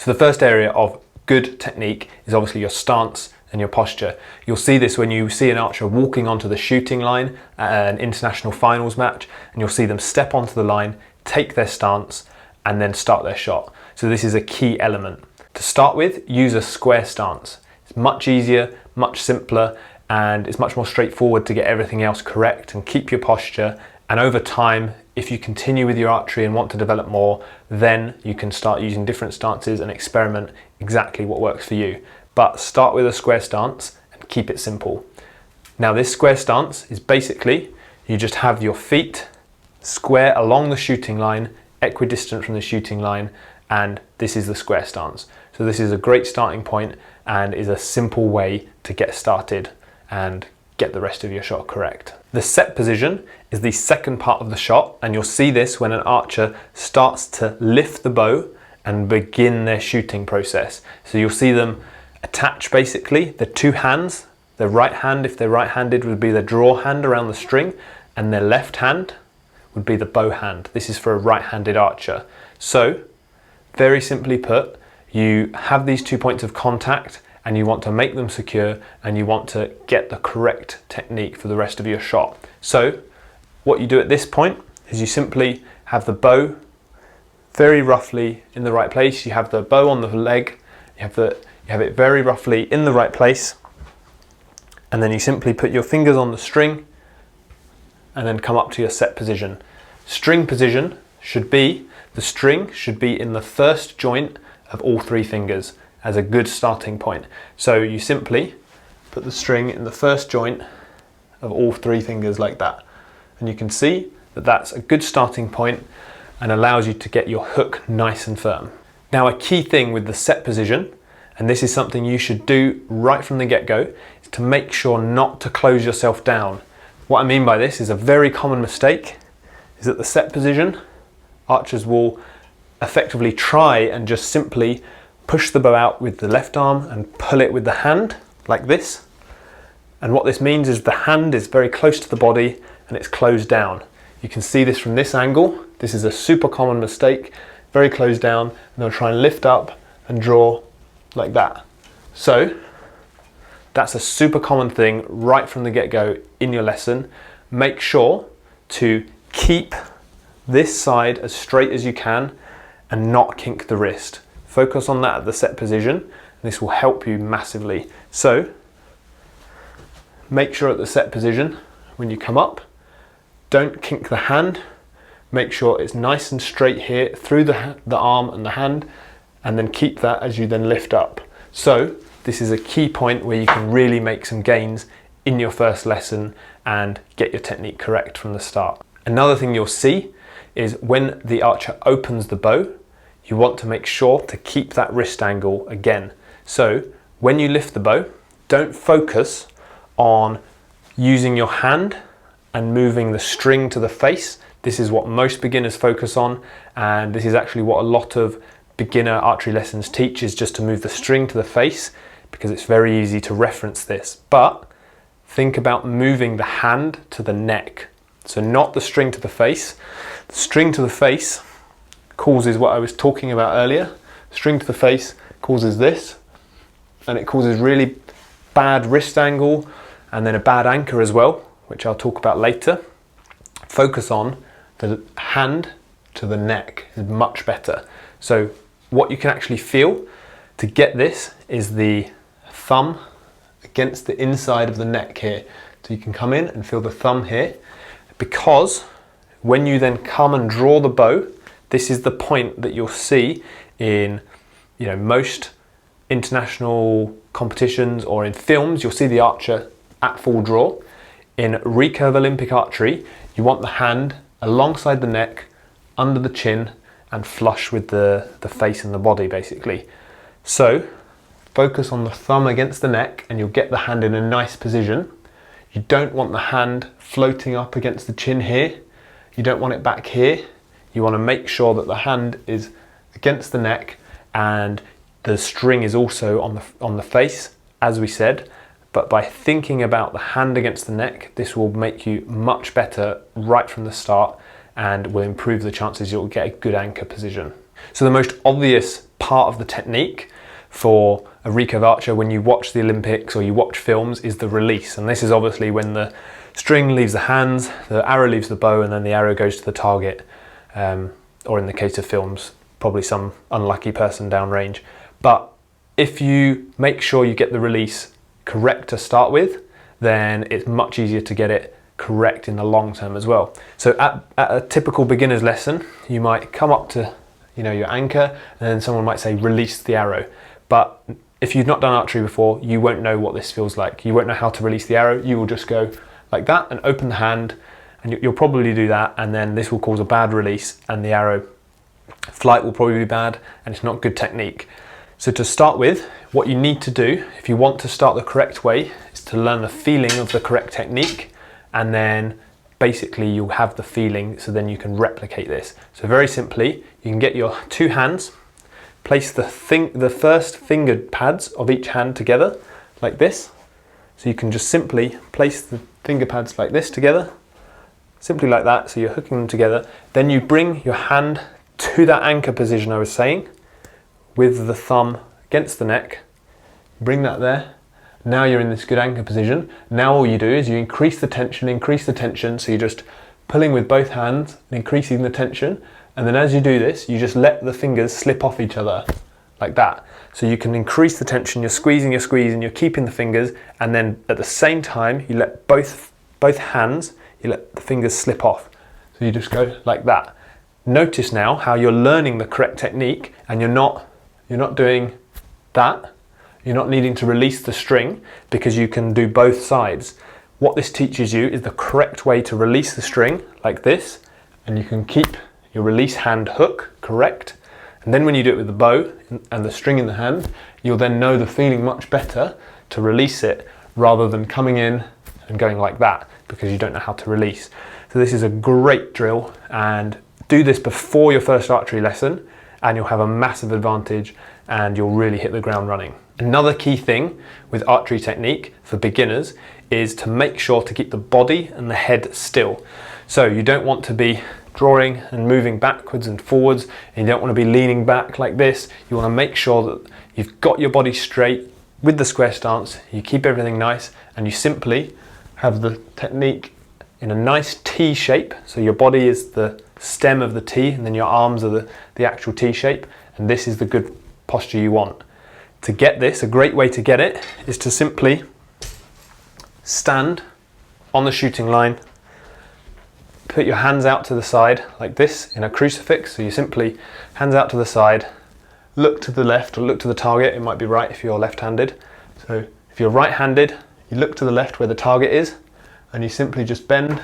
So the first area of good technique is obviously your stance and your posture. You'll see this when you see an archer walking onto the shooting line at an international finals match, and you'll see them step onto the line, take their stance, and then start their shot. So this is a key element. To start with, use a square stance. It's much easier, much simpler, and it's much more straightforward to get everything else correct and keep your posture. And over time, if you continue with your archery and want to develop more, then you can start using different stances and experiment exactly what works for you. But start with a square stance and keep it simple. Now this square stance is basically, you just have your feet square along the shooting line, equidistant from the shooting line, and this is the square stance. So this is a great starting point and is a simple way to get started and get the rest of your shot correct. The set position is the second part of the shot, and you'll see this when an archer starts to lift the bow and begin their shooting process. So you'll see them attach basically the two hands. The right hand, if they're right-handed, would be the draw hand around the string, and their left hand would be the bow hand. This is for a right-handed archer. So, very simply put, you have these 2 points of contact and you want to make them secure and you want to get the correct technique for the rest of your shot. So, what you do at this point is you simply have the bow very roughly in the right place. You have the bow on the leg, you have it very roughly in the right place, and then you simply put your fingers on the string and then come up to your set position. String position should be, the string should be in the first joint of all three fingers as a good starting point. So you simply put the string in the first joint of all three fingers like that. And you can see that that's a good starting point and allows you to get your hook nice and firm. Now a key thing with the set position, and this is something you should do right from the get-go, is to make sure not to close yourself down. What I mean by this is a very common mistake is that the set position, archers will effectively try and just simply push the bow out with the left arm and pull it with the hand like this. And what this means is the hand is very close to the body and it's closed down. You can see this from this angle. This is a super common mistake, very closed down, and they'll try and lift up and draw like that. So that's a super common thing right from the get-go in your lesson. Make sure to keep this side as straight as you can and not kink the wrist. Focus on that at the set position, and this will help you massively. So make sure at the set position when you come up, don't kink the hand. Make sure it's nice and straight here through the arm and the hand, and then keep that as you then lift up. So this is a key point where you can really make some gains in your first lesson and get your technique correct from the start. Another thing you'll see is when the archer opens the bow, you want to make sure to keep that wrist angle again. So when you lift the bow, don't focus on using your hand and moving the string to the face. This is what most beginners focus on, and this is actually what a lot of beginner archery lessons teach, is just to move the string to the face, because it's very easy to reference this. But think about moving the hand to the neck. So not the string to the face. The string to the face causes what I was talking about earlier. String to the face causes this, and it causes really bad wrist angle and then a bad anchor as well, which I'll talk about later. Focus on the hand to the neck is much better. So what you can actually feel to get this is the thumb against the inside of the neck here. So you can come in and feel the thumb here, because when you then come and draw the bow, this is the point that you'll see in, most international competitions or in films. You'll see the archer at full draw. In recurve Olympic archery, you want the hand alongside the neck, under the chin, and flush with the face and the body basically. So focus on the thumb against the neck and you'll get the hand in a nice position. You don't want the hand floating up against the chin here. You don't want it back here. You want to make sure that the hand is against the neck and the string is also on the face, as we said. But by thinking about the hand against the neck, this will make you much better right from the start and will improve the chances you'll get a good anchor position. So the most obvious part of the technique for a recurve archer when you watch the Olympics or you watch films is the release. And this is obviously when the string leaves the hands, the arrow leaves the bow, and then the arrow goes to the target. Or in the case of films, probably some unlucky person downrange. But if you make sure you get the release correct to start with, then it's much easier to get it correct in the long term as well. So at a typical beginner's lesson, you might come up to your anchor, and then someone might say release the arrow. But if you've not done archery before, you won't know what this feels like. You won't know how to release the arrow. You will just go like that and open the hand, and you'll probably do that, and then this will cause a bad release, and the arrow flight will probably be bad, and it's not good technique. So to start with, what you need to do, if you want to start the correct way, is to learn the feeling of the correct technique, and then basically you'll have the feeling, so then you can replicate this. So very simply, you can get your two hands, place the first finger pads of each hand together like this. So you can just simply place the finger pads like this together, simply like that, so you're hooking them together. Then you bring your hand to that anchor position I was saying, with the thumb against the neck. Bring that there. Now you're in this good anchor position. Now all you do is you increase the tension, so you're just pulling with both hands and increasing the tension. And then as you do this, you just let the fingers slip off each other like that. So you can increase the tension, you're squeezing, you're keeping the fingers, and then at the same time, you let both hands, you let the fingers slip off. So you just go like that. Notice now how you're learning the correct technique, and you're not doing that. You're not needing to release the string because you can do both sides. What this teaches you is the correct way to release the string like this, and you can keep your release hand hook correct. And then when you do it with the bow and the string in the hand, you'll then know the feeling much better to release it rather than coming in and going like that because you don't know how to release. So this is a great drill, and do this before your first archery lesson and you'll have a massive advantage and you'll really hit the ground running. Another key thing with archery technique for beginners is to make sure to keep the body and the head still. So you don't want to be drawing and moving backwards and forwards, and you don't want to be leaning back like this. You want to make sure that you've got your body straight with the square stance, you keep everything nice, and you simply have the technique in a nice T shape. So your body is the stem of the T, and then your arms are the actual T shape, and this is the good posture you want. To get this, a great way to get it is to simply stand on the shooting line, put your hands out to the side like this in a crucifix. So you simply hands out to the side, look to the left or look to the target. It might be right if you're left-handed. So if you're right-handed, you look to the left where the target is, and you simply just bend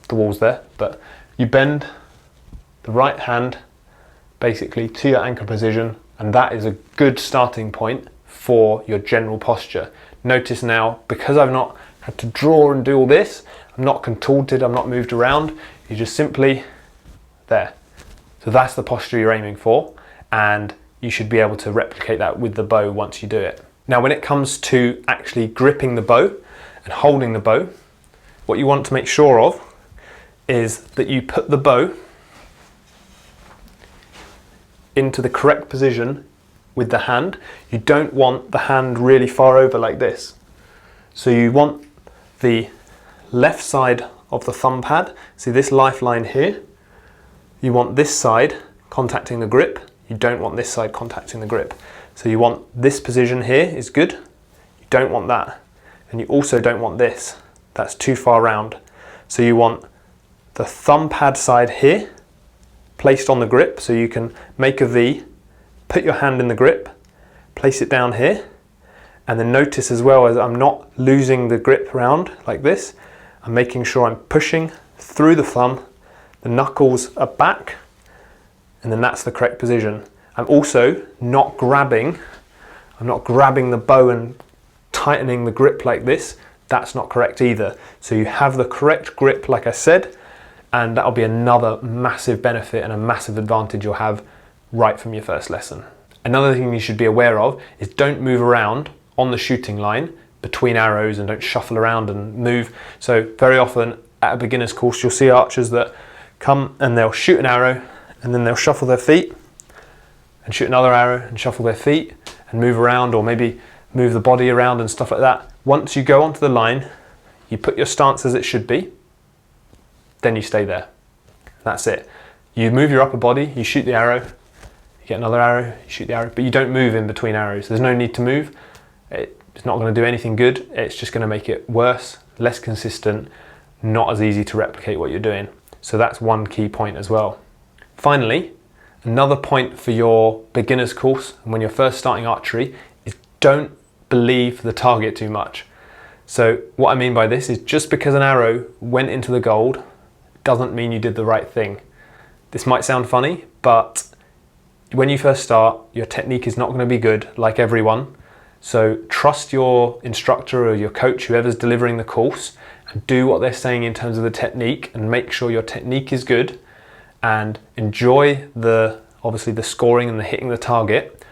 the wall's there, but you bend the right hand basically to your anchor position, and that is a good starting point for your general posture. Notice now, because I've not had to draw and do all this, I'm not contorted, I'm not moved around, you just simply there. So that's the posture you're aiming for, and you should be able to replicate that with the bow once you do it. Now when it comes to actually gripping the bow and holding the bow, what you want to make sure of is that you put the bow into the correct position with the hand. You don't want the hand really far over like this. So you want the left side of the thumb pad, see this lifeline here, you want this side contacting the grip, you don't want this side contacting the grip. So you want this position here is good, you don't want that, and you also don't want this, that's too far round. So you want the thumb pad side here placed on the grip, so you can make a V, put your hand in the grip, place it down here, and then notice as well as I'm not losing the grip around like this, I'm making sure I'm pushing through the thumb, the knuckles are back, and then that's the correct position. I'm also not grabbing the bow and tightening the grip like this, that's not correct either. So you have the correct grip like I said, and that'll be another massive benefit and a massive advantage you'll have right from your first lesson. Another thing you should be aware of is don't move around on the shooting line between arrows, and don't shuffle around and move. So very often at a beginner's course you'll see archers that come and they'll shoot an arrow and then they'll shuffle their feet and shoot another arrow and shuffle their feet and move around, or maybe move the body around and stuff like that. Once you go onto the line, you put your stance as it should be, then you stay there. That's it. You move your upper body, you shoot the arrow, you get another arrow, you shoot the arrow, but you don't move in between arrows. There's no need to move. It's not going to do anything good. It's just going to make it worse, less consistent, not as easy to replicate what you're doing. So that's one key point as well. Finally, another point for your beginner's course and when you're first starting archery is don't believe the target too much. So what I mean by this is just because an arrow went into the gold doesn't mean you did the right thing. This might sound funny, but when you first start, your technique is not going to be good like everyone. So trust your instructor or your coach, whoever's delivering the course, and do what they're saying in terms of the technique, and make sure your technique is good, and enjoy obviously the scoring and the hitting the target.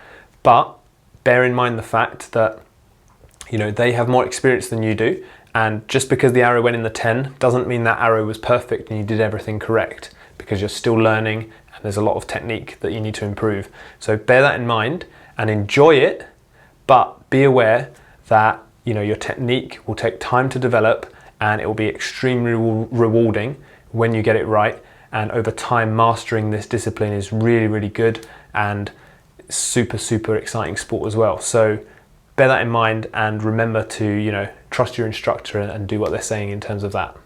But bear in mind the fact that they have more experience than you do, and just because the arrow went in the 10 doesn't mean that arrow was perfect and you did everything correct, because you're still learning and there's a lot of technique that you need to improve. So bear that in mind and enjoy it, but be aware that your technique will take time to develop, and it will be extremely rewarding when you get it right. And over time, mastering this discipline is really, really good, and super, super exciting sport as well. So bear that in mind, and remember to trust your instructor and do what they're saying in terms of that.